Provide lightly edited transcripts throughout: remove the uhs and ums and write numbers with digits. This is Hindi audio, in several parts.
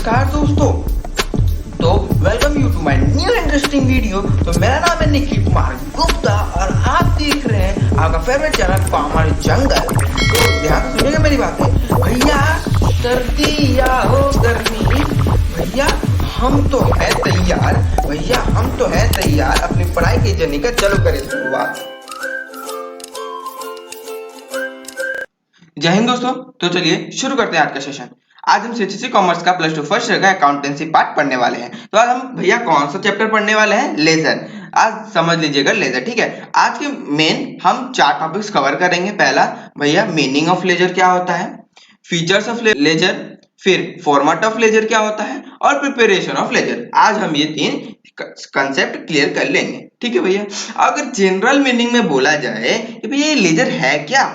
नमस्कार दोस्तों। तो welcome you to my new interesting video. तो मेरा नाम है निखिल कुमार गुप्ता और आप देख रहे हैं आपका फेवरेट चैनल पामर जंगल। तो ध्यान से सुनिएगा मेरी बातें। भैया सर्दी या हो गर्मी, भैया हम तो है तैयार, भैया हम तो है तैयार अपनी पढ़ाई की जर्नी का चलो करें शुरुआत। जय हिंद दोस्तों। तो चलिए शुरू करते हैं आज का सेशन। आज हम सीएचएससी कॉमर्स का प्लस 2 फर्स्ट ईयर का अकाउंटेंसी पार्ट पढ़ने वाले हैं। तो आज हम भैया कौन सा चैप्टर पढ़ने वाले हैं? लेजर। आज समझ लीजिएगा लेजर, ठीक है। आज के मेन हम 4 टॉपिक्स कवर करेंगे। पहला भैया मीनिंग ऑफ लेजर क्या होता है, फीचर्स ऑफ लेजर, फिर फॉर्मेट ऑफ लेजर क्या होता है और प्रिपरेशन ऑफ लेजर। आज हम ये 3 कंसेप्ट क्लियर कर लेंगे, ठीक है भैया। अगर जनरल मीनिंग में बोला जाए कि भैया ये लेजर है क्या,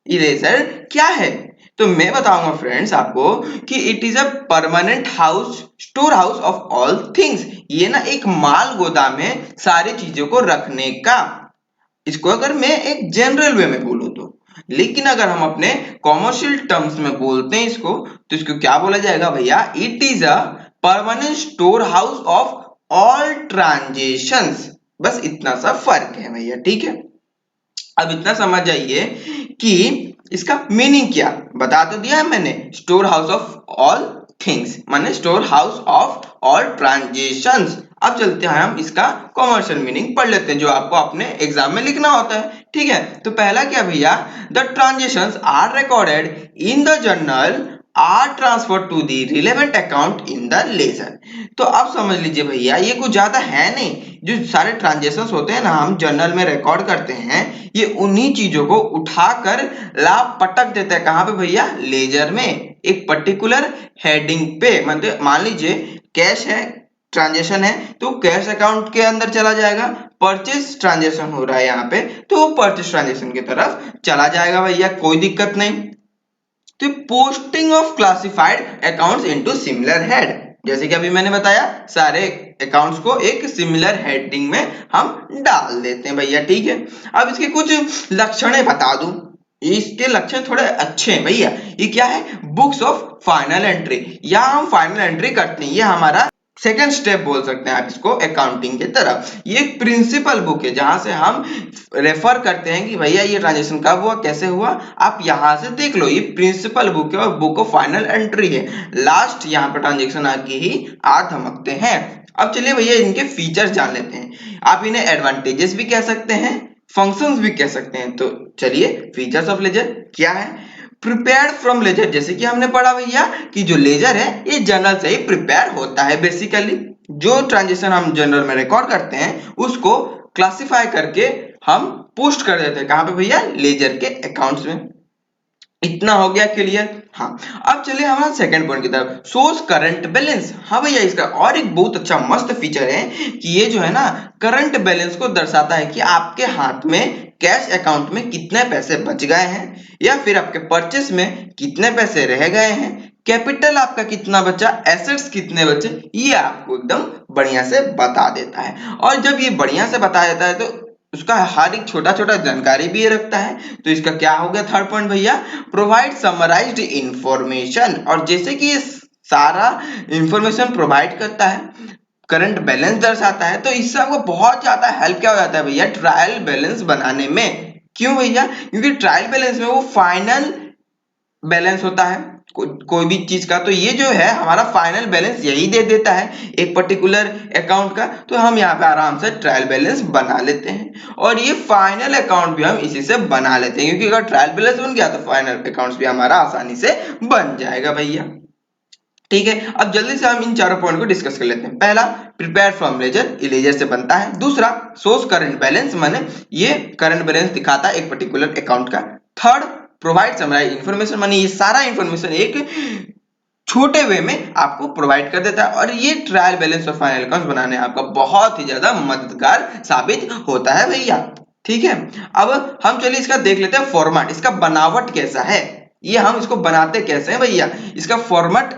इरेजर क्या है, तो मैं बताऊंगा फ्रेंड्स आपको कि it is a permanent house, store house of all things. ये ना एक माल गोदाम है सारी चीजों को रखने का। इसको अगर मैं एक जनरल वे में बोलूं तो, लेकिन अगर हम अपने कॉमर्शियल टर्म्स में बोलते हैं इसको, तो इसको क्या बोला जाएगा भैया? It is a permanent store house of all transactions. बस इतना सा फर्क है भैया, ठीक है। अब इतना समझ जाइए कि इसका मीनिंग क्या बता तो दिया है मैंने। Storehouse of all things माने storehouse of all transactions. अब चलते हैं हम इसका कॉमर्शियल मीनिंग पढ़ लेते हैं जो आपको अपने एग्जाम में लिखना होता है, ठीक है। तो पहला क्या भैया? The transactions are recorded in the journal are transfer to the relevant account in the ledger. तो अब समझ लीजिए भैया ये कुछ ज्यादा है नहीं। जो सारे ट्रांजेक्शंस होते हैं ना हम जर्नल में रिकॉर्ड करते हैं, ये उन्हीं चीजों को उठाकर लाभ पटक देता है। कहां पे भैया? लेजर में, एक पर्टिकुलर हेडिंग पे। मान लीजिए कैश है, ट्रांजेक्शन है, तो कैश अकाउंट के अंदर चला जाएगा। परचेस ट्रांजेक्शन हो रहा है यहाँ पे, तो वो परचेस ट्रांजेक्शन की तरफ चला जाएगा भैया, कोई दिक्कत नहीं। तो posting of classified accounts into similar head, जैसे कि अभी मैंने बताया सारे अकाउंट्स को एक सिमिलर हेडिंग में हम डाल देते हैं भैया, ठीक है। अब इसके कुछ लक्षण बता दूं। इसके लक्षण थोड़े अच्छे हैं भैया। ये क्या है? बुक्स ऑफ फाइनल एंट्री, या हम फाइनल एंट्री करते हैं, ये हमारा सेकेंड स्टेप बोल सकते हैं आप इसको अकाउंटिंग की तरफ। ये एक प्रिंसिपल बुक है जहां से हम रेफर करते हैं कि भैया ये ट्रांजेक्शन कब हुआ, कैसे हुआ, आप यहां से देख लो। ये प्रिंसिपल बुक है और बुक ऑफ फाइनल एंट्री है। लास्ट यहाँ पे ट्रांजेक्शन आके ही आ धमकते हैं। अब चलिए भैया इनके फीचर्स जान लेते हैं। आप इन्हें एडवांटेजेस भी कह सकते हैं, फंक्शंस भी कह सकते हैं। तो चलिए फीचर्स ऑफ लेजर क्या है? प्रिपेयर्ड फ्रॉम लेजर, जैसे कि हमने पढ़ा भैया कि जो लेजर है ये जर्नल से ही प्रिपेयर होता है। बेसिकली जो ट्रांजेक्शन हम जर्नल में रिकॉर्ड करते हैं उसको क्लासिफाई करके हम पोस्ट कर देते हैं। कहां पे भैया? लेजर के अकाउंट्स में। इतना हो गया क्लियर। हाँ, अब चलिए हमारा सेकंड पॉइंट की तरफ, सोर्स करंट बैलेंस। हाँ भैया इसका और एक बहुत अच्छा मस्त फीचर है कि ये जो है ना करंट बैलेंस को दर्शाता है कि आपके हाथ में कैश अकाउंट में कितने पैसे बच गए हैं, या फिर आपके परचेस में कितने पैसे रह गए हैं, कैपिटल आपका कितना बचा, एसेट्स कितने बचे, ये आपको एकदम बढ़िया से बता देता है। और जब ये बढ़िया से बता देता है तो उसका हर एक छोटा छोटा जानकारी भी ये रखता है। तो इसका क्या हो गया थर्ड पॉइंट भैया? Provide summarised information. और जैसे कि ये सारा इंफॉर्मेशन प्रोवाइड करता है, करंट बैलेंस दर्शाता है, तो इससे आपको बहुत ज्यादा हेल्प क्या हो जाता है भैया? ट्रायल बैलेंस बनाने में। क्यों भैया? क्योंकि ट्रायल बैलेंस में वो फाइनल बैलेंस होता है कोई भी चीज का, तो ये जो है हमारा फाइनल बैलेंस यही दे देता है एक पर्टिकुलर अकाउंट का। तो हम यहाँ पे आराम से ट्रायल बैलेंस बना लेते हैं, और ये फाइनल अकाउंट भी हम इसी से बना लेते हैं, क्योंकि अगर ट्रायल बैलेंस बन गया तो फाइनल अकाउंट्स भी हमारा आसानी से बन जाएगा भैया, ठीक है। अब जल्दी से हम इन चारों पॉइंट को डिस्कस कर लेते हैं। पहला, प्रिपेयर फ्रॉम लेजर, ये लेजर से बनता है। दूसरा, सोर्स करंट बैलेंस, माने ये करंट बैलेंस दिखाता है एक पर्टिकुलर अकाउंट का। थर्ड, प्रोवाइड समराइज इंफॉर्मेशन, माने ये सारा इंफॉर्मेशन एक छोटे वे में आपको प्रोवाइड कर देता है, और ये ट्रायल बैलेंस और फाइनल अकाउंट बनाने आपका बहुत ही ज्यादा मददगार साबित होता है भैया, ठीक है। अब हम चलिए इसका देख लेते हैं फॉर्मेट, इसका बनावट कैसा है, ये हम इसको बनाते कैसे हैं भैया। इसका फॉर्मेट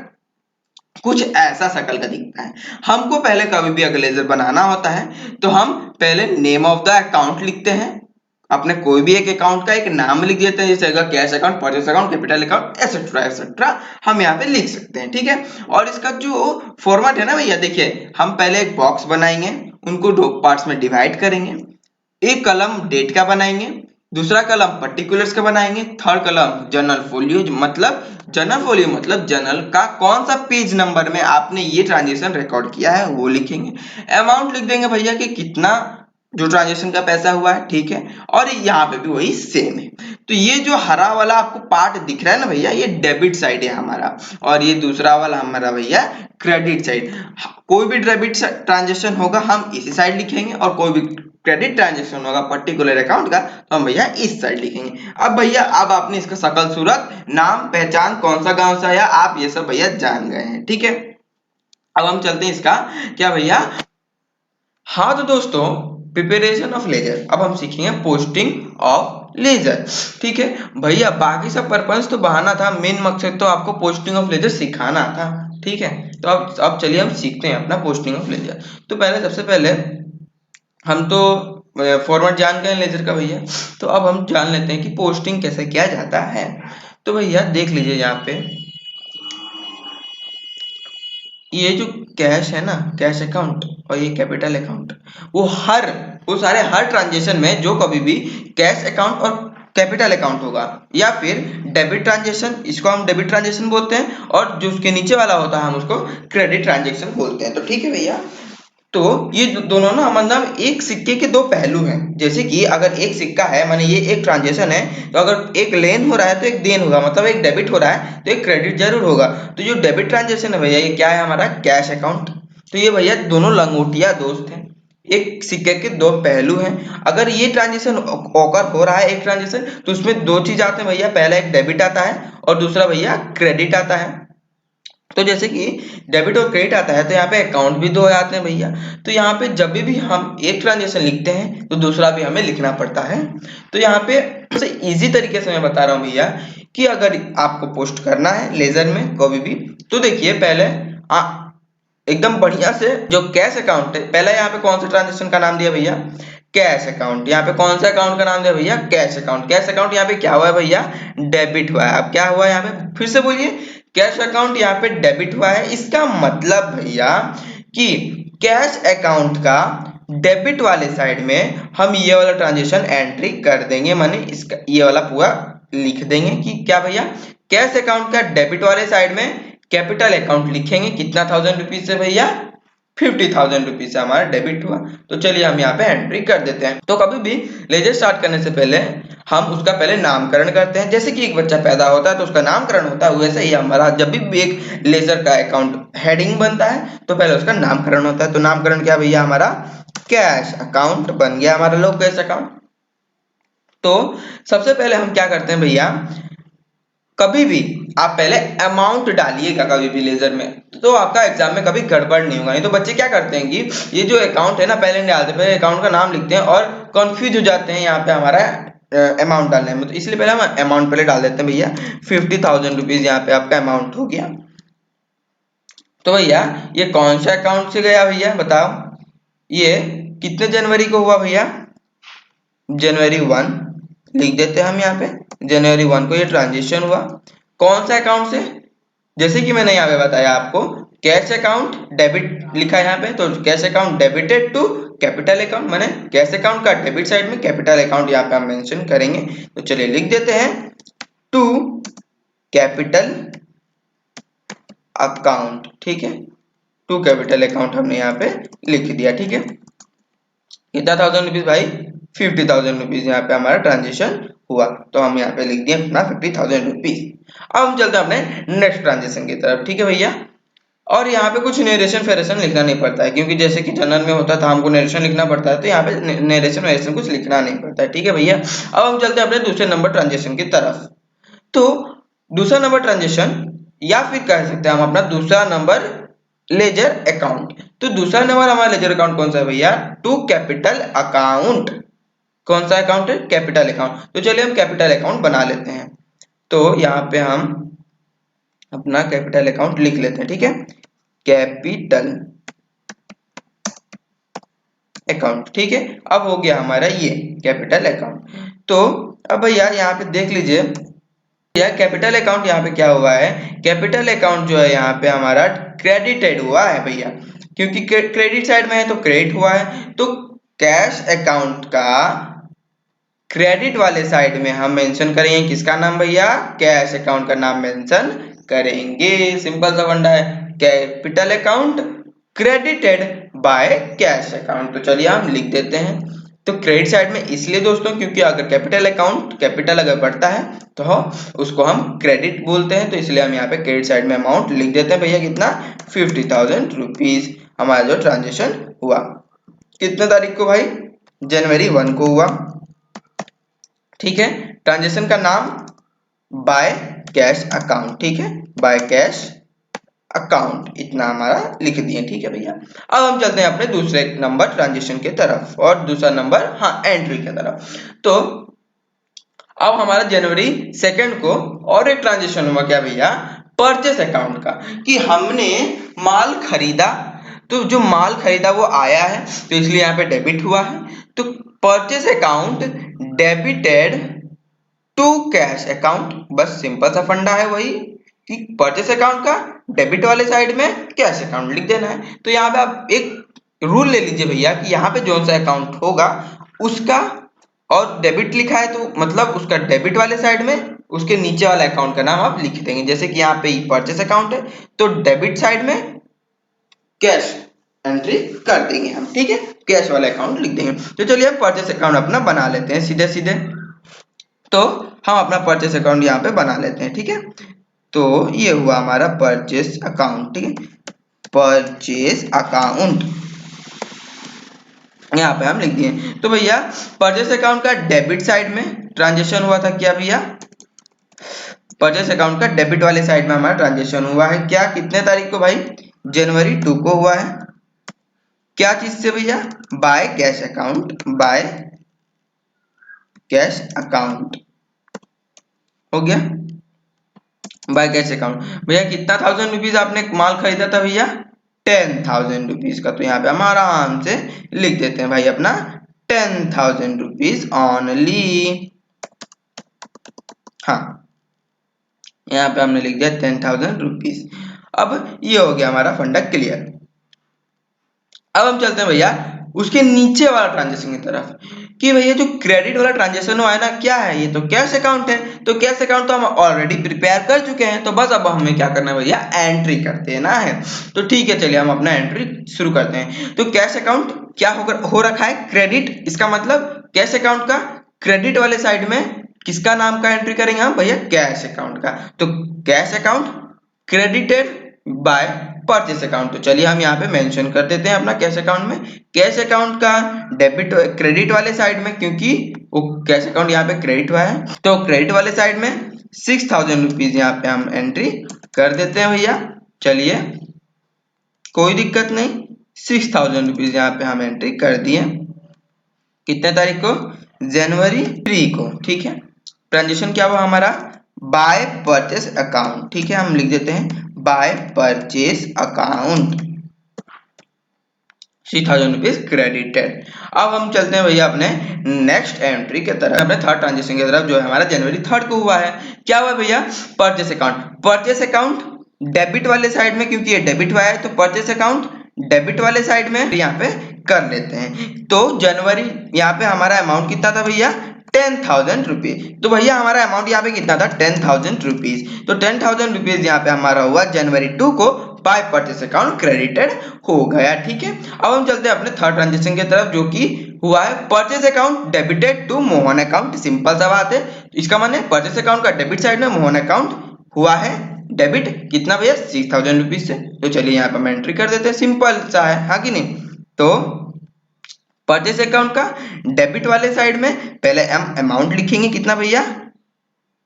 कुछ ऐसा शक्ल का दिखता है। हमको पहले कभी भी अगर लेजर बनाना होता है तो हम पहले नेम ऑफ द अकाउंट लिखते हैं, अपने कोई भी एक अकाउंट का एक नाम लिख देते हैं, जैसे cash account, purchase account, capital account, etcetera etcetera हम यहाँ पे लिख सकते हैं, ठीक है। और इसका जो फॉर्मेट है ना भैया, देखिए हम पहले एक बॉक्स बनाएंगे, उनको दो पार्ट्स में डिवाइड करेंगे। एक कलम डेट का बनाएंगे, दूसरा कलम पर्टिकुलर्स का बनाएंगे, थर्ड कलम जर्नल फोलियो मतलब जर्नल का कौन सा पेज नंबर में आपने ये ट्रांजेक्शन रिकॉर्ड किया है वो लिखेंगे। अमाउंट लिख देंगे भैया कि कितना जो ट्रांजेक्शन का पैसा हुआ है, ठीक है। और यहाँ पे भी वही सेम है। तो ये जो हरा वाला आपको पार्ट दिख रहा है ना भैया, ये डेबिट साइड है हमारा, और ये दूसरा वाला हमारा भैया क्रेडिट साइड। कोई भी डेबिट ट्रांजेक्शन होगा हम इसी साइड लिखेंगे, और कोई भी क्रेडिट ट्रांजेक्शन होगा पर्टिकुलर अकाउंट का तो हम भैया इस साइड लिखेंगे। अब भैया अब आपने इसका शकल सूरत, नाम, पहचान, कौन सा गांव से आया, आप ये सब भैया जान गए हैं, ठीक है। अब हम चलते हैं इसका क्या भैया। हाँ तो दोस्तों, प्रिपरेशन ऑफ लेजर, अब हम सीखेंगे पोस्टिंग ऑफ लेजर, ठीक है भैया। बाकी सब पर्पस तो बहाना था, मेन मकसद तो आपको पोस्टिंग ऑफ लेजर सिखाना था, ठीक है। तो अब चलिए हम सीखते हैं अपना पोस्टिंग ऑफ लेजर। तो पहले सबसे पहले हम तो फॉर्मेट जान गए लेजर का भैया, तो अब हम जान लेते हैं कि पोस्टिंग कैसे किया जाता है। तो भैया देख लीजिए यहाँ पे, ये जो कैश है ना, कैश अकाउंट और ये कैपिटल अकाउंट, वो सारे हर ट्रांजेक्शन में जो कभी भी कैश अकाउंट और कैपिटल अकाउंट होगा, या फिर डेबिट ट्रांजेक्शन, इसको हम डेबिट ट्रांजेक्शन बोलते हैं, और जो उसके नीचे वाला होता है हम उसको क्रेडिट ट्रांजेक्शन बोलते हैं। तो ठीक है भैया, तो ये दोनों ना मतलब एक सिक्के के दो पहलू हैं। जैसे कि अगर एक सिक्का है, माने ये एक ट्रांजेक्शन है, तो अगर एक लेन हो रहा है तो एक देन होगा, मतलब एक डेबिट हो रहा है तो एक क्रेडिट जरूर होगा। तो जो डेबिट ट्रांजेक्शन है भैया, ये क्या है हमारा कैश अकाउंट। तो ये भैया दोनों लंगोटिया दोस्त हैं, एक सिक्के के दो पहलू हैं। अगर ये ट्रांजेक्शन ओकर हो रहा है एक ट्रांजेक्शन, तो उसमें दो चीज आते हैं भैया, पहला एक डेबिट आता है और दूसरा भैया क्रेडिट आता है। तो जैसे कि डेबिट और क्रेडिट आता है तो यहाँ पे अकाउंट भी दो आते हैं भैया। तो यहाँ पे जब भी हम एक ट्रांजेक्शन लिखते हैं तो दूसरा भी हमें लिखना पड़ता है। तो यहाँ पे इजी तरीके से मैं बता रहा हूँ भैया, कि अगर आपको पोस्ट करना है लेजर में कभी भी, तो देखिए पहले एकदम बढ़िया से जो कैश अकाउंट है, पहला यहाँ पे कौन सा ट्रांजेक्शन का नाम दिया भैया, कैश अकाउंट। यहाँ पे कौन सा अकाउंट का नाम दिया भैया, कैश अकाउंट। कैश अकाउंट यहाँ पे क्या हुआ है भैया, डेबिट हुआ है। अब क्या हुआ है यहाँ पे, फिर से बोलिए, कैश अकाउंट यहाँ पे डेबिट हुआ है। इसका मतलब भैया कि कैश अकाउंट का डेबिट वाले साइड में हम ये वाला ट्रांजेक्शन एंट्री कर देंगे, माने इसका ये वाला पूरा लिख देंगे कि क्या भैया, कैश अकाउंट का डेबिट वाले साइड में कैपिटल अकाउंट लिखेंगे, कितना 1000 रुपीज से भैया, 50,000 रुपीज से हमारा डेबिट हुआ। तो चलिए हम यहाँ पे एंट्री कर देते हैं। तो कभी भी लेजर स्टार्ट करने से पहले हम उसका पहले नामकरण करते हैं। जैसे कि एक बच्चा पैदा होता है तो उसका नामकरण होता है, वैसे ही हमारा जब भी एक लेजर का अकाउंट हेडिंग बनता है तो पहले उसका नामकरण होता है। तो नामकरण क्या भैया, हमारा कैश अकाउंट बन गया हमारा लोग कैश अकाउंट। तो सबसे पहले हम क्या करते हैं भैया, कभी भी आप पहले अमाउंट डालिएगा कभी भी लेजर में, तो आपका एग्जाम में कभी गड़बड़ नहीं होगा। नहीं तो बच्चे क्या करते हैं कि ये जो अकाउंट है ना पहले नहीं डालते, पहले अकाउंट का नाम लिखते हैं और कंफ्यूज हो जाते हैं यहाँ पे हमारा अमाउंट डालने में। तो इसलिए पहले हम अमाउंट पहले डाल देते हैं भैया, 50,000 रुपीज यहाँ पे आपका अमाउंट हो गया। तो भैया ये कौन सा अकाउंट से गया भैया बताओ, ये कितने जनवरी को हुआ भैया, जनवरी 1 लिख देते हैं हम यहाँ पे, जनवरी 1 को ये ट्रांजेक्शन हुआ। कौन सा अकाउंट से, जैसे कि मैंने यहाँ पे बताया आपको, कैश अकाउंट डेबिट लिखा है यहाँ पे, तो cash account debited to capital account, माने कैश अकाउंट का डेबिट साइड में कैपिटल अकाउंट यहाँ पे हम मेंशन करेंगे। तो चलिए लिख देते हैं टू कैपिटल अकाउंट, ठीक है। टू कैपिटल अकाउंट हमने यहाँ पे लिख दिया, ठीक है। कितना 1000 रुपीज भाई, 50,000 रुपीज यहाँ पे हमारा ट्रांजेक्शन हुआ, तो हम यहाँ पे लिख दिया अपना 50,000 रुपीज। अब हम चलते हैं अपने नेक्स्ट ट्रांजेक्शन की तरफ, ठीक है भैया। और यहाँ पे कुछ नरेशन फेरेशन लिखना नहीं पड़ता है, क्योंकि जैसे कि जनरल में होता था हमको नरेशन लिखना पड़ता है, तो यहाँ पे नरेशन वेरेशन कुछ लिखना नहीं पड़ता है, ठीक है भैया। अब हम चलते हैं अपने दूसरे नंबर ट्रांजेक्शन की तरफ। तो दूसरा नंबर ट्रांजेक्शन, या फिर कह सकते हैं हम अपना दूसरा नंबर लेजर अकाउंट। तो दूसरा नंबर हमारा लेजर अकाउंट कौन सा है भैया, टू कैपिटल अकाउंट। कौन सा अकाउंट है, कैपिटल अकाउंट। तो चलिए हम कैपिटल अकाउंट बना लेते हैं। तो यहाँ पे हम अपना कैपिटल अकाउंट लिख लेते हैं, ठीक है। कैपिटल अकाउंट, ठीक है। अब हो गया हमारा ये कैपिटल अकाउंट। तो अब भैया यहाँ पे देख लीजिए, यह कैपिटल अकाउंट यहाँ पे क्या हुआ है, कैपिटल अकाउंट जो है यहाँ पे हमारा क्रेडिटेड हुआ है भैया, क्योंकि क्रेडिट साइड में है तो क्रेडिट हुआ है। तो कैश अकाउंट का क्रेडिट वाले साइड में हम मेंशन करेंगे किसका नाम भैया, कैश अकाउंट का नाम मेंशन करेंगे। सिंपल सा फंडा है, capital account credited by cash account. तो चलिए हम लिख देते हैं। तो क्रेडिट साइड में इसलिए दोस्तों क्योंकि अगर कैपिटल अकाउंट कैपिटल अगर बढ़ता है तो उसको हम क्रेडिट बोलते हैं, तो इसलिए हम यहाँ पे क्रेडिट साइड में अमाउंट लिख देते हैं भैया कितना, 50,000 रुपीज हमारा जो ट्रांजेक्शन हुआ। कितने तारीख को भाई, जनवरी 1 को हुआ, ठीक है। ट्रांजेक्शन का नाम बाय कैश अकाउंट, ठीक है, बाय कैश अकाउंट, इतना हमारा लिख दिए, ठीक है भैया। अब हम चलते हैं अपने दूसरे नंबर ट्रांजेक्शन के तरफ, और दूसरा नंबर एंट्री के तरफ। तो अब हमारा जनवरी 2 को और एक ट्रांजेक्शन हुआ क्या भैया, परचेस अकाउंट का, कि हमने माल खरीदा, तो जो माल खरीदा वो आया है तो इसलिए यहाँ पे डेबिट हुआ है। तो purchase account debited to cash account, बस सिंपल सा फंडा है वही कि परचेस अकाउंट का डेबिट वाले साइड में कैश अकाउंट लिख देना है। तो यहाँ पे आप एक रूल ले लीजिए भैया कि यहाँ पे जो सा अकाउंट होगा उसका, और डेबिट लिखा है तो मतलब उसका डेबिट वाले साइड में उसके नीचे वाला अकाउंट का नाम आप लिख देंगे। जैसे कि यहाँ पे परचेस अकाउंट है तो डेबिट साइड में कैश एंट्री कर देंगे हम, ठीक है, कैश वाला अकाउंट लिख देंगे। तो चलिए हम परचेस अकाउंट अपना बना लेते हैं सीधे सीधे। तो हम अपना परचेस अकाउंट यहाँ पे बना लेते हैं, ठीक है। तो ये हुआ हमारा परचेस अकाउंट, ठीक है, परचेस अकाउंट यहाँ पे हम लिख दिए। तो भैया परचेस अकाउंट का डेबिट साइड में ट्रांजेक्शन हुआ था क्या भैया, परचेस अकाउंट का डेबिट वाले साइड में हमारा ट्रांजेक्शन हुआ है क्या, कितने तारीख को भाई, जनवरी 2 को हुआ है। क्या चीज से भैया, bye cash account, bye cash account हो गया, बाय कैश अकाउंट। भैया कितना 1000 रुपीज आपने माल खरीदा था भैया, 10,000 रुपीज का। तो यहाँ पे हम आराम से लिख देते हैं भाई अपना 10,000 रुपीज ऑनली। हाँ, यहाँ पे हमने लिख दिया 10,000 रुपीज। अब ये हो गया हमारा फंडा क्लियर। अब हम चलते हैं भैया उसके नीचे वाला ट्रांजेक्शन की तरफ, कि भैया जो क्रेडिट वाला ट्रांजेक्शन हुआ है ना, क्या है ये, तो कैश अकाउंट है। तो कैश अकाउंट तो हम ऑलरेडी प्रिपेयर कर चुके हैं, तो बस अब हमें क्या करना है भैया, एंट्री कर देना है। तो ठीक है, चलिए हम अपना एंट्री शुरू करते हैं। तो कैश अकाउंट क्या हो रखा है, क्रेडिट, इसका मतलब कैश अकाउंट का क्रेडिट वाले साइड में किसका नाम का एंट्री करेंगे हम भैया, कैश अकाउंट का। तो cash account credited bye purchase account. तो चलिए हम यहाँ पे मेंशन कर देते हैं अपना कैश अकाउंट में, कैश अकाउंट का डेबिट क्रेडिट वाले साइड में, क्योंकि वो कैश अकाउंट यहाँ पे क्रेडिट हुआ है तो क्रेडिट वाले साइड में 6,000 रुपीज यहाँ पे हम एंट्री कर देते हैं भैया। चलिए कोई दिक्कत नहीं, 6,000 रुपीज यहाँ पे हम एंट्री कर दिए। कितने तारीख को, जनवरी 3 को, ठीक है। ट्रांजेक्शन क्या हुआ हमारा, बाय परचेस अकाउंट, ठीक है, हम लिख देते हैं by purchase account, 3,000 rupees credited. अब हम चलते हैं भैया अपने नेक्स्ट एंट्री के तरफ, अपने थर्ड ट्रांजेक्शन की तरफ, जो है हमारा जनवरी 3 को हुआ है। क्या हुआ भैया, purchase account, purchase account debit वाले साइड में, क्योंकि ये डेबिट हुआ है तो परचेस अकाउंट डेबिट वाले साइड में यहाँ पे कर लेते हैं। तो जनवरी यहाँ पे हमारा अमाउंट कितना था भैया, 10,000 रुपीज। तो भैया हमारा अमाउंट यहाँ पे कितना था, 10,000 रुपीज। तो 10,000 रुपीज यहाँ पे हमारा हुआ जनवरी 2 को बाय परचेस अकाउंट क्रेडिटेड हो गया, ठीक है। अब हम चलते हैं अपने थर्ड ट्रांजेक्शन की तरफ, जो कि हुआ है purchase account debited to Mohan account. Simple सा बात है, इसका माने परचेस अकाउंट का डेबिट साइड में मोहन अकाउंट हुआ है डेबिट, कितना भैया, 6,000 रुपीज से। तो चलिए यहाँ पे हम एंट्री कर देते हैं, सिंपल सा है, हाँ कि नहीं। तो परचेस अकाउंट का डेबिट वाले साइड में पहले हम अमाउंट लिखेंगे, कितना भैया,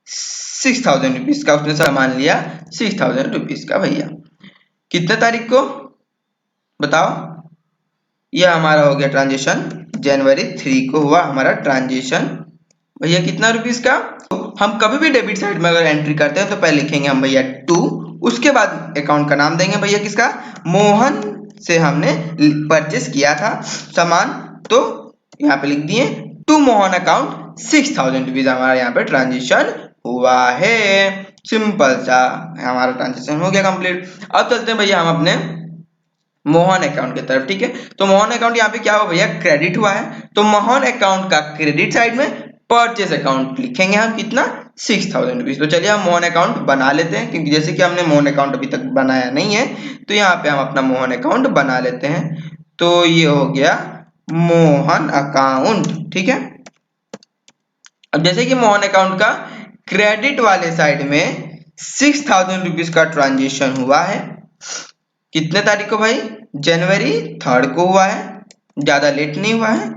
6,000 रुपीज का, उसने सामान लिया 6,000 रुपीज का भैया। कितने तारीख को बताओ, यह हमारा हो गया ट्रांजेक्शन, जनवरी 3 को हुआ हमारा ट्रांजेक्शन भैया, कितना रुपीस का। हम कभी भी डेबिट साइड में अगर एंट्री करते हैं तो पहले लिखेंगे हम भैया 2, उसके बाद अकाउंट का नाम देंगे भैया किसका, मोहन से हमने परचेस किया था सामान तो यहाँ पे लिख दिए टू मोहन अकाउंट 6000 रुपीज हमारा यहाँ पे ट्रांजेक्शन हुआ है। सिंपल सा हमारा ट्रांजेक्शन हो गया कंप्लीट। अब चलते हैं भैया हम अपने मोहन अकाउंट की तरफ, ठीक है। तो मोहन अकाउंट यहाँ पे क्या हुआ भैया, क्रेडिट हुआ है। तो मोहन अकाउंट का क्रेडिट साइड में परचेस अकाउंट लिखेंगे हम कितना, 6000 रुपीज। तो चलिए हम मोहन अकाउंट बना लेते हैं, क्योंकि जैसे कि हमने मोहन अकाउंट अभी तक बनाया नहीं है, तो यहाँ पे हम अपना मोहन अकाउंट बना लेते हैं। तो ये हो गया मोहन अकाउंट, ठीक है। अब जैसे कि मोहन अकाउंट का क्रेडिट वाले साइड में 6000 रुपीज का ट्रांजेक्शन हुआ है। कितने तारीख को भाई, जनवरी 3 को हुआ है, ज्यादा लेट नहीं हुआ है।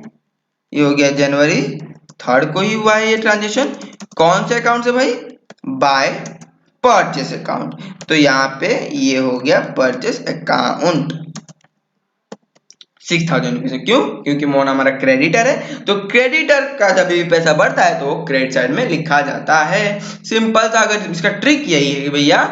ये हो गया जनवरी 3 को ही हुआ है ये ट्रांजेक्शन। कौन से अकाउंट से भाई, बाय परचेस अकाउंट। तो यहाँ पे ये हो गया परचेस अकाउंट 6000 रुपीज। क्यों, क्योंकि मोहन हमारा क्रेडिटर है, तो क्रेडिटर का जब भी पैसा बढ़ता है तो क्रेडिट साइड में लिखा जाता है। सिंपल सा, अगर इसका ट्रिक यही है कि भैया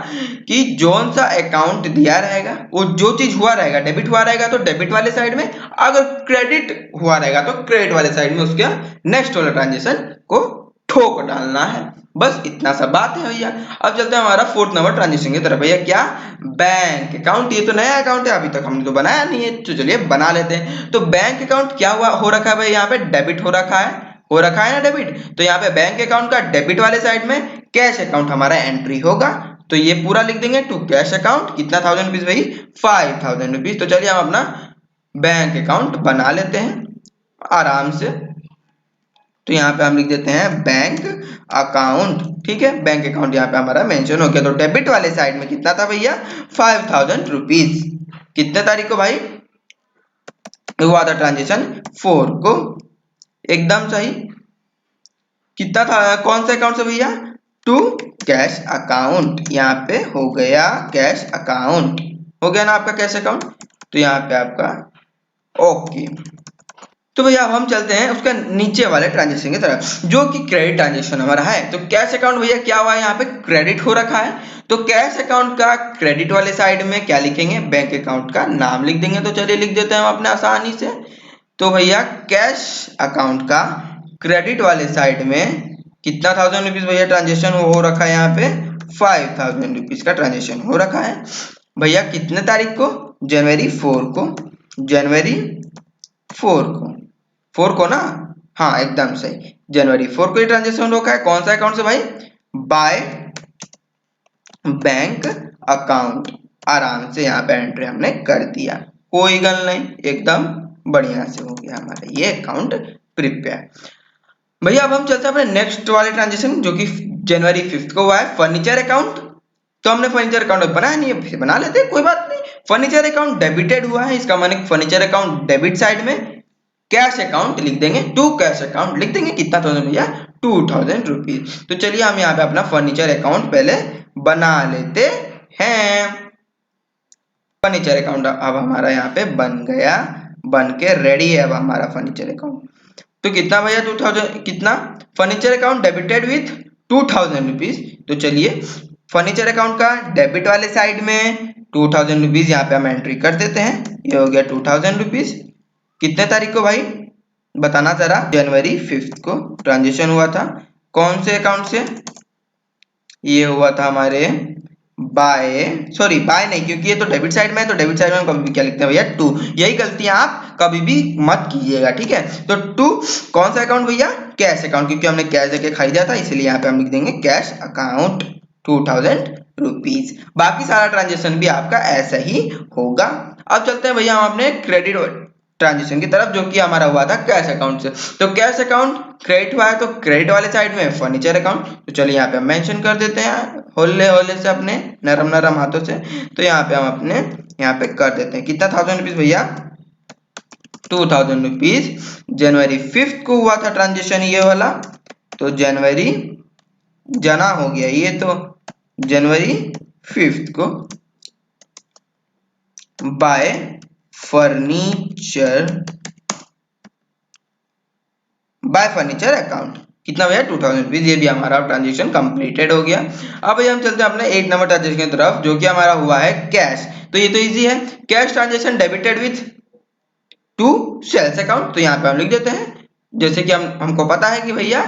कि जोन सा अकाउंट दिया रहेगा वो जो चीज हुआ रहेगा, डेबिट हुआ रहेगा तो डेबिट वाले साइड में, अगर क्रेडिट हुआ रहेगा तो क्रेडिट वाले साइड में उसके नेक्स्ट वाला ट्रांजेक्शन को ठोक डालना है। बस इतना सा बात है भैया। अब चलते हैं हमारा 4th नंबर ट्रांजेक्शन की तरफ। भैया क्या, बैंक अकाउंट। ये तो नया अकाउंट है, अभी तक हमने तो बनाया नहीं है, तो चलिए बना लेते हैं। तो बैंक अकाउंट क्या हुआ हो रखा है भाई, यहाँ पे डेबिट हो रखा है, हो रखा है ना डेबिट। तो यहाँ पे बैंक अकाउंट का डेबिट वाले साइड में कैश अकाउंट हमारा एंट्री होगा। तो ये पूरा लिख देंगे टू कैश अकाउंट, कितना 1000 रुपीज भाई, 5000 रुपीज। तो चलिए हम अपना बैंक अकाउंट बना लेते हैं आराम से। तो यहाँ पे हम लिख देते हैं बैंक अकाउंट, ठीक है। बैंक अकाउंट यहाँ पे हमारा मेंशन हो गया। तो डेबिट वाले साइड में कितना था भैया, 5000 रुपीज। कितने तारीख को भाई हुआ था ट्रांजेक्शन, 4 को, एकदम सही। कितना था, कौन सा अकाउंट से भैया, टू कैश अकाउंट। यहाँ पे हो गया कैश अकाउंट, हो गया ना आपका कैश अकाउंट। तो यहाँ पे आपका ओके। तो भैया अब हम चलते हैं उसका नीचे वाले ट्रांजेक्शन की तरफ, जो कि क्रेडिट ट्रांजेक्शन हमारा है। तो कैश अकाउंट भैया क्या हुआ है, यहाँ पे क्रेडिट हो रखा है। तो कैश अकाउंट का क्रेडिट वाले साइड में क्या लिखेंगे, बैंक अकाउंट का नाम लिख देंगे। तो चलिए लिख देते हैं हम अपने आसानी से। तो भैया कैश अकाउंट का क्रेडिट वाले साइड में कितना 1000 रुपीज भैया ट्रांजेक्शन हो रखा है, यहाँ पे 5000 रुपीज का ट्रांजेक्शन हो रखा है भैया। कितने तारीख को, जनवरी 4 को, जनवरी 4 को, 4 को ना, हाँ एकदम सही, जनवरी 4 को ये ट्रांजेक्शन रोका है। कौन सा अकाउंट से भाई, बाय बैंक अकाउंट। आराम से यहाँ पे एंट्री हमने कर दिया, कोई गल नहीं, एकदम बढ़िया से हो गया हमारा ये अकाउंट प्रिपेयर। भैया अब हम चलते हैं अपने नेक्स्ट वाले ट्रांजेक्शन, जो कि जनवरी 5 को हुआ है, फर्नीचर अकाउंट। तो हमने फर्नीचर अकाउंट बनाया नहीं है, बना लेते हैं, कोई बात नहीं। फर्नीचर अकाउंट डेबिटेड हुआ है, इसका माने फर्नीचर अकाउंट डेबिट साइड में कैश अकाउंट लिख देंगे, टू कैश अकाउंट लिख देंगे। कितना 1000 भैया, 2000 रुपीज। तो चलिए हम यहाँ पे अपना फर्नीचर अकाउंट पहले बना लेते हैं। फर्नीचर अकाउंट अब हमारा यहाँ पे बन गया, बन के रेडी है अब हमारा फर्नीचर अकाउंट। तो कितना भैया, 2000, कितना, furniture account debited with 2000 rupees. तो चलिए फर्नीचर अकाउंट का डेबिट वाले साइड में 2000 रुपीज यहाँ पे हम एंट्री कर देते हैं। ये हो गया 2000 रुपीज। कितने तारीख को भाई बताना जरा, जनवरी 5 को ट्रांजेक्शन हुआ था। कौन से अकाउंट से, ये हुआ था हमारे बाय, सॉरी बाय नहीं, क्योंकि ये तो डेबिट साइड में है, तो डेबिट साइड में हम कभी भी क्या लिखते हैं भैया, टू। यही गलतियां आप कभी भी मत कीजिएगा, ठीक है। तो टू कौन सा अकाउंट भैया, कैश अकाउंट, क्योंकि हमने कैश देके खरीदा था, इसलिए यहाँ पे हम लिख देंगे कैश अकाउंट 2000 रुपीज। बाकी सारा ट्रांजेक्शन भी आपका ऐसा ही होगा। अब चलते हैं भैया हम अपने क्रेडिट ट्रांजेक्शन की तरफ, जो कि हमारा हुआ था कैश अकाउंट से। तो कैश अकाउंट क्रेडिट हुआ है, तो क्रेडिट वाले साइड में फर्नीचर अकाउंट। तो चलिए यहाँ पे हम मेंशन कर देते हैं होले होले से, अपने नरम नरम हाथों से। तो यहाँ पे हम अपने यहाँ पे कर देते हैं कितना 1000 रुपीज भैया, 2000 रुपीज। जनवरी 5 को हुआ था ट्रांजेक्शन ये वाला। तो जनवरी जना हो गया ये, तो जनवरी 5 को bye furniture, bye furniture account. कितना भैया, 2000 रुपीज। ये भी हमारा ट्रांजेक्शन कंप्लीटेड हो गया। अब भैया हम चलते हैं अपने 8 नंबर ट्रांजेक्शन की तरफ, जो कि हमारा हुआ है कैश। तो ये तो इजी है, cash transaction debited with to sales account. तो यहाँ पे हम लिख देते हैं, जैसे कि हमको पता है कि भैया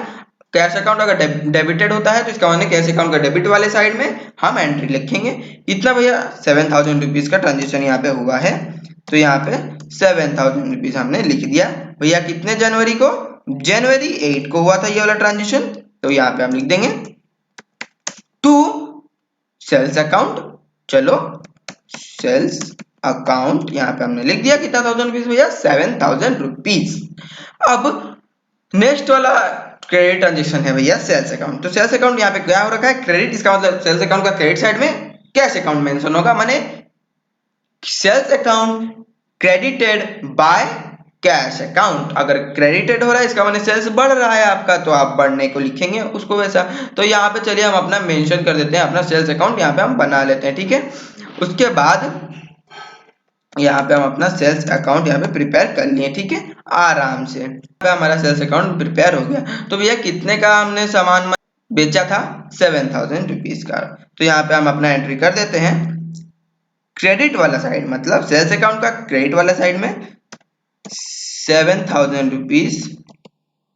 कैश अकाउंट अगर डेबिटेड होता है तो इसका मतलब कैश अकाउंट का डेबिट वाले साइड में हम एंट्री लिखेंगे। इतना भैया 7000 रुपीज का ट्रांजेक्शन यहाँ पे हुआ है, तो यहाँ पे 7000 रुपीज हमने लिख दिया। भैया कितने जनवरी को? जनवरी 8 को हुआ था ये वाला ट्रांजेक्शन, तो यहाँ पे हम लिख देंगे टू सेल्स अकाउंट। चलो सेल्स अकाउंट यहाँ पे हमने लिख दिया कितना 1000 रुपीज भैया? 7000 रुपीज। अब नेक्स्ट वाला क्रेडिट ट्रांजेक्शन है भैया सेल्स अकाउंट। तो सेल्स अकाउंट यहाँ पे क्या हो रखा है? क्रेडिट। इसका मतलब सेल्स अकाउंट का क्रेडिट साइड में कैश अकाउंट मेंशन होगा, माने sales account credited by cash account. अगर क्रेडिटेड हो रहा है इसका मतलब सेल्स बढ़ रहा है आपका, तो आप बढ़ने को लिखेंगे उसको वैसा। तो यहाँ पे चलिए हम अपना मेंशन कर देते हैं, अपना सेल्स अकाउंट यहाँ पे हम बना लेते हैं, ठीक है। उसके बाद यहाँ पे हम अपना सेल्स अकाउंट यहाँ पे प्रिपेयर कर लिए, ठीक है, आराम से हमारा सेल्स अकाउंट प्रिपेयर हो गया। तो भैया कितने का हमने सामान बेचा था? 7000 रुपीज का। तो यहाँ पे हम अपना एंट्री कर देते हैं क्रेडिट वाला साइड, मतलब सेल्स अकाउंट का क्रेडिट वाला साइड में 7000 रुपीज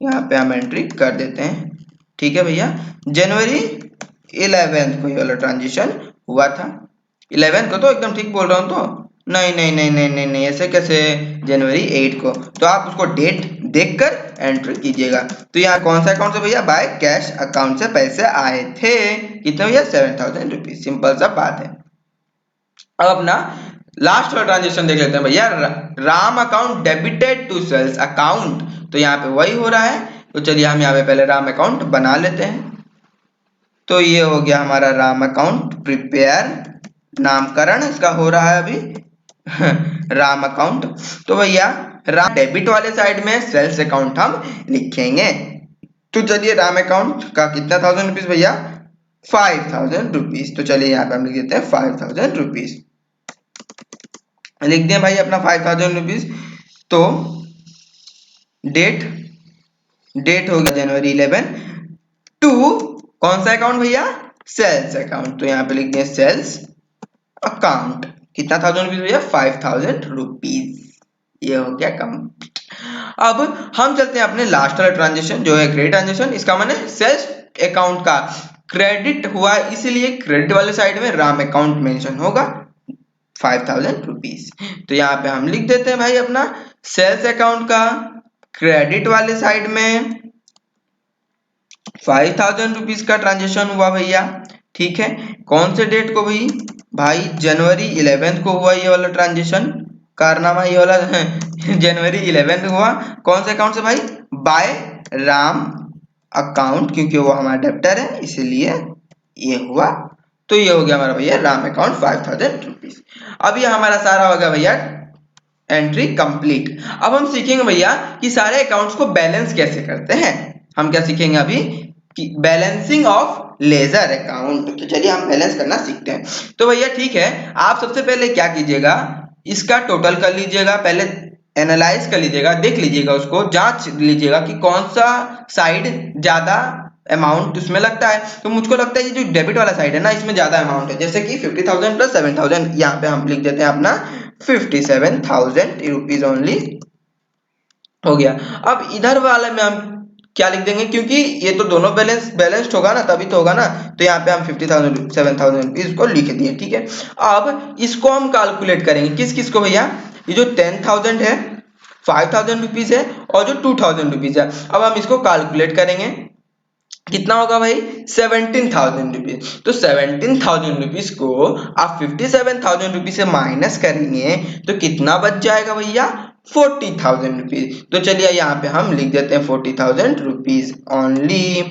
यहाँ पे हम एंट्री कर देते हैं, ठीक है भैया। जनवरी 11 को ये वाला ट्रांजेक्शन हुआ था। 11 को तो एकदम ठीक बोल रहा हूँ तो नहीं नहीं नहीं नहीं नहीं नहीं ऐसे कैसे? जनवरी 8 को। तो आप उसको डेट देखकर एंट्री कीजिएगा। तो यहाँ कौन सा अकाउंट से भैया? बाय कैश अकाउंट से पैसे आए थे। कितने भैया? 7000 रुपीज। सिंपल सा बात है। अब अपना लास्ट वाला ट्रांजेक्शन देख लेते हैं भैया, Ram account debited to sales account. तो यहाँ पे वही हो रहा है। तो चलिए हम यहाँ पे पहले राम अकाउंट बना लेते हैं। तो ये हो गया हमारा राम अकाउंट प्रिपेयर, नामकरण इसका हो रहा है अभी राम अकाउंट। तो भैया राम डेबिट वाले साइड में सेल्स अकाउंट हम लिखेंगे। तो चलिए राम अकाउंट का कितना 1000 रुपीज भैया? 5000 रुपीज। तो चलिए यहाँ पे हम लिख देते हैं 5000 रुपीज, लिख दिया भाई अपना 5000 रुपीज। तो डेट हो गया जनवरी 11 टू कौन सा अकाउंट भैया? Sales account. तो यहाँ पे लिख दिया सेल्स अकाउंट। कितना 1000 रुपीज भैया? 5000 रुपीज। ये हो गया कंप्लीट। अब हम चलते हैं अपने लास्ट वाला ट्रांजेक्शन जो है क्रेडिट ट्रांजेक्शन। इसका माने सेल्स अकाउंट का क्रेडिट हुआ, इसलिए क्रेडिट वाले साइड में राम अकाउंट मेंशन होगा 5000 रुपीज। तो यहाँ पे हम लिख देते हैं भाई अपना सेल्स अकाउंट का क्रेडिट वाले साइड में 5000 रुपीज का ट्रांजेक्शन हुआ भैया, ठीक है। कौन से डेट को भाई जनवरी 11 को हुआ ये वाला ट्रांजेक्शन, कारनामा ये वाला जनवरी 11 हुआ। कौन से अकाउंट से भाई? बाय राम अकाउंट, क्योंकि वो हमारा डेबिटर है इसलिए ये हुआ। तो ये हो गया हमारा भैया राम अकाउंट 5000 रुपीज। अब ये हमारा सारा हो गया भैया एंट्री कंप्लीट। अब हम सीखेंगे भैया कि सारे अकाउंट्स को बैलेंस कैसे करते हैं। हम क्या सीखेंगे अभी कि बैलेंसिंग ऑफ लेजर अकाउंट। तो चलिए हम बैलेंस करना सीखते हैं। तो भैया ठीक है, आप सबसे पहले क्या कीजिएगा, इसका टोटल कर लीजिएगा, पहले एनालाइज कर लीजिएगा, देख लीजिएगा, उसको जांच लीजिएगा कि कौन सा साइड ज्यादा अमाउंट उसमें लगता है। तो मुझको लगता है ये जो डेबिट वाला साइड है ना, इसमें ज्यादा अमाउंट है, जैसे कि 50,000 प्लस 7,000। यहाँ पे हम लिख देते हैं अपना 57,000 रुपीज ओनली हो गया। अब इधर वाले में हम क्या लिख देंगे, क्योंकि ये तो दोनों बैलेंस्ड होगा ना, तभी तो होगा ना। तो यहाँ पे हम 50,000 7,000 रुपीज को लिख दिए, ठीक है। अब इसको हम कैलकुलेट करेंगे, किस किस को भैया? ये जो 10,000 है, 5,000 रुपीज है और जो 2,000 रुपीज है। अब हम इसको कैलकुलेट करेंगे, कितना होगा भाई? 17,000 रुपीज। तो 17,000 रुपीज को आप 57,000 रुपीज से माइनस करेंगे तो कितना बच जाएगा भैया? 40,000 रुपीज। तो चलिए यहाँ पे हम लिख देते हैं 40,000 रुपीज ओनली।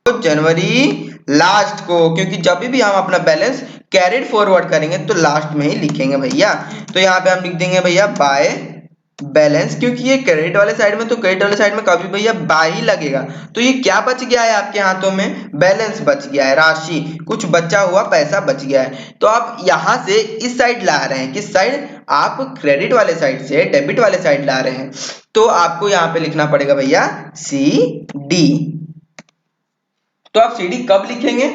तो जनवरी लास्ट को, क्योंकि जब भी हम अपना बैलेंस कैरिड फॉरवर्ड करेंगे तो लास्ट में ही लिखेंगे भैया। तो यहाँ पे हम लिख देंगे भैया बाय बैलेंस, क्योंकि ये क्रेडिट वाले साइड में, तो क्रेडिट वाले साइड में कभी भैया बाय ही लगेगा। तो ये क्या बच गया है आपके हाथों में? बैलेंस बच गया है, राशि, कुछ बचा हुआ पैसा बच गया है। तो आप यहां से इस साइड ला रहे हैं, किस साइड? आप क्रेडिट वाले साइड से डेबिट वाले साइड ला रहे हैं। तो आपको यहाँ पे लिखना पड़ेगा भैया CD। तो आप CD कब लिखेंगे?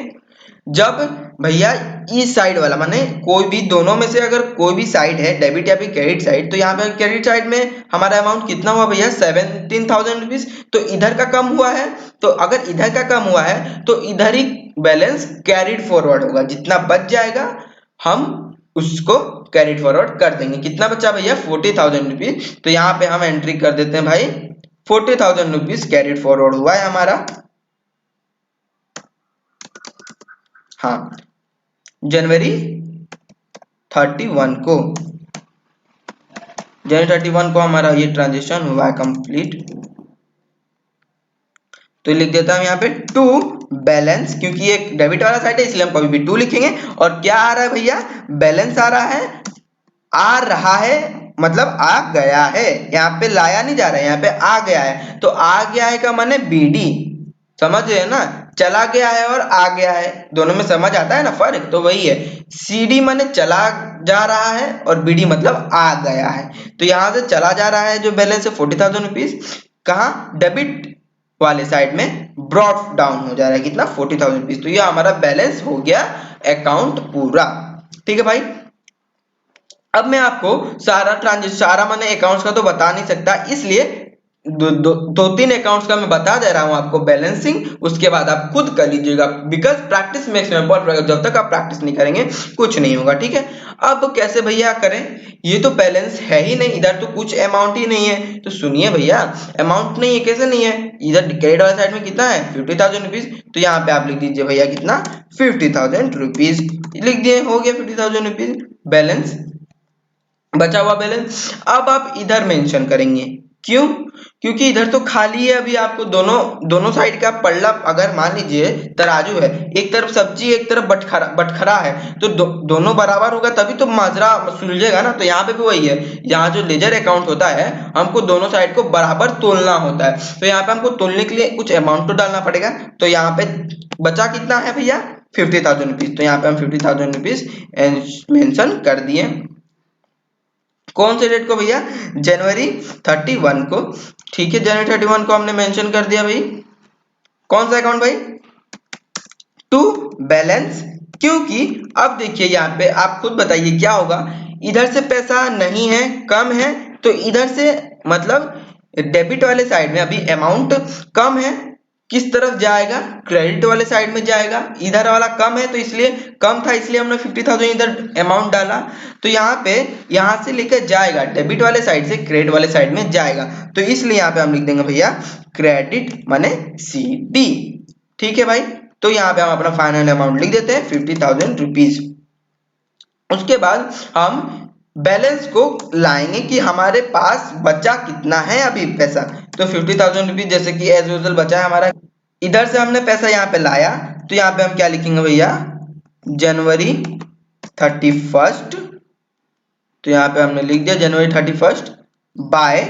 जब भैया इस साइड वाला माने कोई भी दोनों में से अगर कोई भी साइड है डेबिट या फिर क्रेडिट साइड, तो यहाँ पे क्रेडिट साइड में हमारा अमाउंट कितना हुआ भैया 17,000 रुपीज। तो इधर का कम हुआ है, तो अगर इधर का कम हुआ है तो इधर ही बैलेंस कैरिड फॉरवर्ड होगा, जितना बच जाएगा हम उसको कैरिड फॉरवर्ड कर देंगे। कितना बचा भैया 40,000 रुपीज। तो यहाँ पे हम एंट्री कर देते हैं भाई 40,000 रुपीज कैरिड फॉरवर्ड हुआ है हमारा। हाँ, जनवरी 31 को, जनवरी 31 को हमारा ये ट्रांजेक्शन हुआ है कंप्लीट। तो लिख देता हूं यहाँ पे टू बैलेंस, क्योंकि ये डेबिट वाला साइड है इसलिए हम कभी भी टू लिखेंगे। और क्या आ रहा है भैया, बैलेंस आ रहा है, आ रहा है मतलब आ गया है, यहाँ पे लाया नहीं जा रहा है, यहाँ पे आ गया है। तो आ गया है का माने बीडी, समझ रहे हैं ना, चला गया है और आ गया है, दोनों में समझ आता है ना फर्क, तो वही है। सीडी माने चला जा रहा है और बीडी मतलब आ गया है। तो यहाँ से चला जा रहा है जो बैलेंस है 40,000 रुपीज, कहाँ डेबिट वाले साइड में ब्रॉट डाउन हो जा रहा है, कितना 40,000 रुपीज। तो ये हमारा बैलेंस हो गया अकाउंट पूरा। ठीक है भाई, अब मैं आपको सारा मैंने अकाउंट्स का तो बता नहीं सकता, इसलिए दो तीन अकाउंट्स का मैं बता दे रहा हूं आपको बैलेंसिंग, उसके बाद आप खुद कर लीजिएगा, because practice makes man perfect. जब तक आप प्रैक्टिस नहीं करेंगे कुछ नहीं होगा। ठीक है, अब कैसे भैया करें, ये तो बैलेंस है ही नहीं, इधर तो कुछ अमाउंट ही नहीं है। तो सुनिए भैया, अमाउंट नहीं है कैसे नहीं है, इधर क्रेडिट वाला साइड में कितना है 50,000 रुपीज। तो यहाँ पे आप लिख दीजिए भैया कितना 50,000 रुपीज, लिख दिए, हो गया 50,000 रुपीज बैलेंस, बचा हुआ बैलेंस। अब आप इधर मेंशन करेंगे, क्यों, क्योंकि इधर तो खाली है। अभी आपको दोनों साइड का पल्ला, अगर मान लीजिए तराजू है, एक तरफ सब्जी एक तरफ बटखरा है, तो दोनों बराबर होगा तभी तो माजरा सुलझेगा ना। तो यहाँ पे भी वही है, यहाँ जो लेजर अकाउंट होता है हमको दोनों साइड को बराबर तोलना होता है। तो यहाँ पे हमको तोलने के लिए कुछ अमाउंट तो डालना पड़ेगा। तो यहाँ पे बचा कितना है भैया 50,000 रुपीज। तो यहाँ पे हम 50,000 रुपीज मेंशन कर दिए। कौन से डेट को भैया, जनवरी 31 को। ठीक है, जनवरी 31 को हमने मेंशन कर दिया भाई। कौन सा अकाउंट भाई, टू बैलेंस, क्योंकि अब देखिए यहाँ पे आप खुद बताइए क्या होगा, इधर से पैसा नहीं है, कम है, तो इधर से मतलब डेबिट वाले साइड में अभी अमाउंट कम है, किस तरफ जाएगा, क्रेडिट वाले साइड में जाएगा। इधर वाला कम है तो इसलिए कम था, इसलिए हमने 50,000 इधर अमाउंट डाला। तो यहाँ पे यहाँ से लेकर जाएगा डेबिट वाले साइड से क्रेडिट वाले साइड में जाएगा, तो इसलिए यहाँ पे हम लिख देंगे भैया क्रेडिट माने CD। ठीक है भाई, तो यहाँ पे हम अपना फाइनल अमाउंट लिख देते हैं 50,000 रुपीज। उसके बाद हम बैलेंस को लाएंगे कि हमारे पास बचा कितना है अभी पैसा। तो 50,000 रुपीज जैसे कि एज यूजुअल बचा है हमारा, इधर से हमने पैसा यहाँ पे लाया, तो यहाँ पे हम क्या लिखेंगे भैया जनवरी 31। तो यहाँ पे हमने लिख दिया जनवरी 31 बाय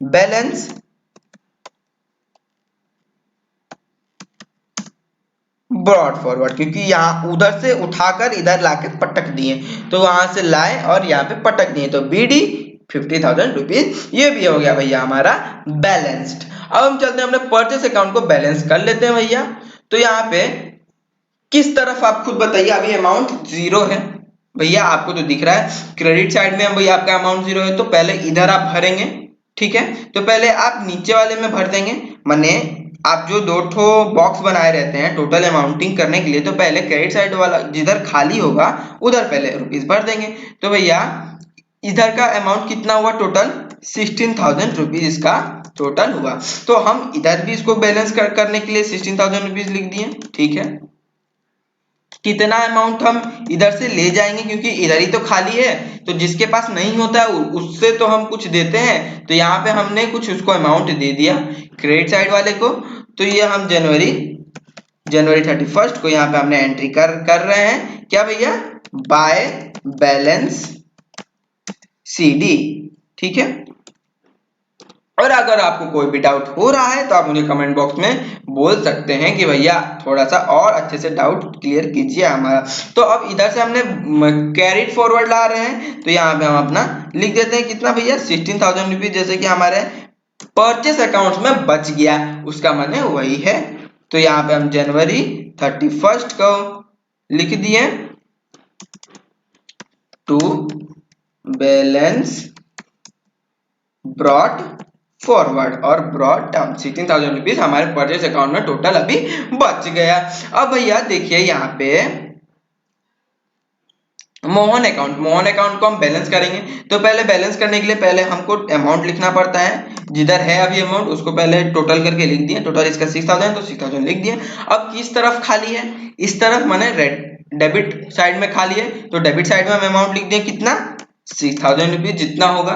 बैलेंस ब्रॉड फॉरवर्ड, क्योंकि यहाँ उधर से उठाकर इधर लाके पटक दिए, तो वहां से लाए और यहाँ पे पटक दिए, तो BD 50,000 रुपीज। ये भी हो गया भैया हमारा बैलेंस्ड। अब हम चलते हैं अपने परचेस अकाउंट को बैलेंस कर लेते हैं भैया। तो यहाँ पे किस तरफ आप खुद बताइए, अभी अमाउंट जीरो है भैया, आपको तो दिख रहा है क्रेडिट साइड में भैया आपका अमाउंट जीरो है, तो पहले इधर आप भरेंगे। ठीक है, तो पहले आप नीचे वाले में भर देंगे, माने आप जो दो ठो बॉक्स बनाए रहते हैं टोटल अमाउंटिंग करने के लिए, तो पहले क्रेडिट साइड वाला जिधर खाली होगा उधर पहले रुपीज भर देंगे। तो भैया इधर का अमाउंट कितना हुआ टोटल 16,000 रुपीज इसका टोटल हुआ। तो हम इधर भी इसको बैलेंस करने के लिए 16,000 रुपीज लिख दिए। ठीक है, कितना अमाउंट हम इधर से ले जाएंगे, क्योंकि इधर ही तो खाली है, तो जिसके पास नहीं होता है उससे तो हम कुछ देते हैं। तो यहाँ पे हमने कुछ उसको अमाउंट दे दिया क्रेडिट साइड वाले को। तो ये हम जनवरी 31 को यहाँ पे हमने एंट्री कर रहे हैं, क्या भैया बाय बैलेंस CD। ठीक है, और अगर आपको कोई भी डाउट हो रहा है तो आप मुझे कमेंट बॉक्स में बोल सकते हैं कि भैया थोड़ा सा और अच्छे से डाउट क्लियर कीजिए हमारा। तो अब इधर से हमने कैरिड फॉरवर्ड ला रहे हैं, तो यहाँ पे हम अपना लिख देते हैं कितना भैया 16,000 रुपीज, जैसे कि हमारे परचेस अकाउंट में बच गया, उसका माने वही है। तो यहाँ पे हम जनवरी 31 को लिख दिए टू बैलेंस ब्रॉट फॉरवर्ड और ब्रॉड डाउन 16,000 रुपीज हमारे परचेज अकाउंट में टोटल अभी बच गया। अब भैया देखिए यहाँ पे मोहन अकाउंट को हम बैलेंस करेंगे। तो पहले बैलेंस करने के लिए पहले हमको अमाउंट लिखना पड़ता है, जिधर है अभी अमाउंट उसको पहले टोटल करके लिख दिए। टोटल इसका 6,000 तो 6,000 लिख दिए। अब किस तरफ खाली है, इस तरफ माने डेबिट साइड में खाली है, तो डेबिट साइड में हम अमाउंट लिख दिए कितना 6,000 रुपीज जितना होगा,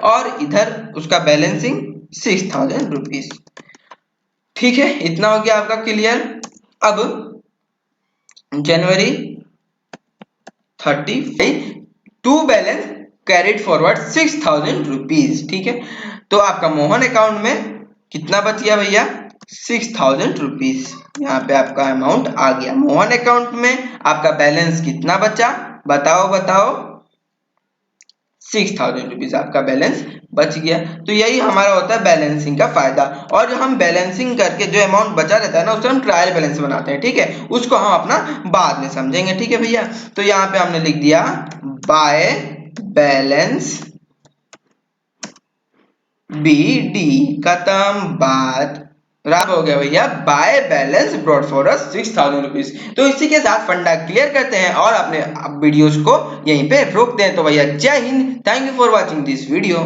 और इधर उसका बैलेंसिंग 6,000 रुपीज। ठीक है, इतना हो गया आपका क्लियर। अब January 30 to balance carried forward 6,000 rupees. ठीक है, तो आपका मोहन अकाउंट में कितना बच गया भैया 6,000 रुपीज। यहाँ पे आपका अमाउंट आ गया। मोहन अकाउंट में आपका बैलेंस कितना बचा बताओ 6,000 रुपीज आपका बैलेंस बच गया। तो यही हमारा होता है बैलेंसिंग का फायदा। और जो हम बैलेंसिंग करके जो अमाउंट बचा रहता है ना, उससे हम ट्रायल बैलेंस बनाते हैं। ठीक है, उसको हम अपना बाद में समझेंगे। ठीक है भैया, तो यहाँ पे हमने लिख दिया बाय बैलेंस BD, खत्म बात। रात हो गया भैया by balance brought for us 6,000 rupees. तो इसी के साथ फंडा क्लियर करते हैं और अपने वीडियोस को यहीं पे रोकते हैं। तो भैया जय Hind, thank you for watching this video.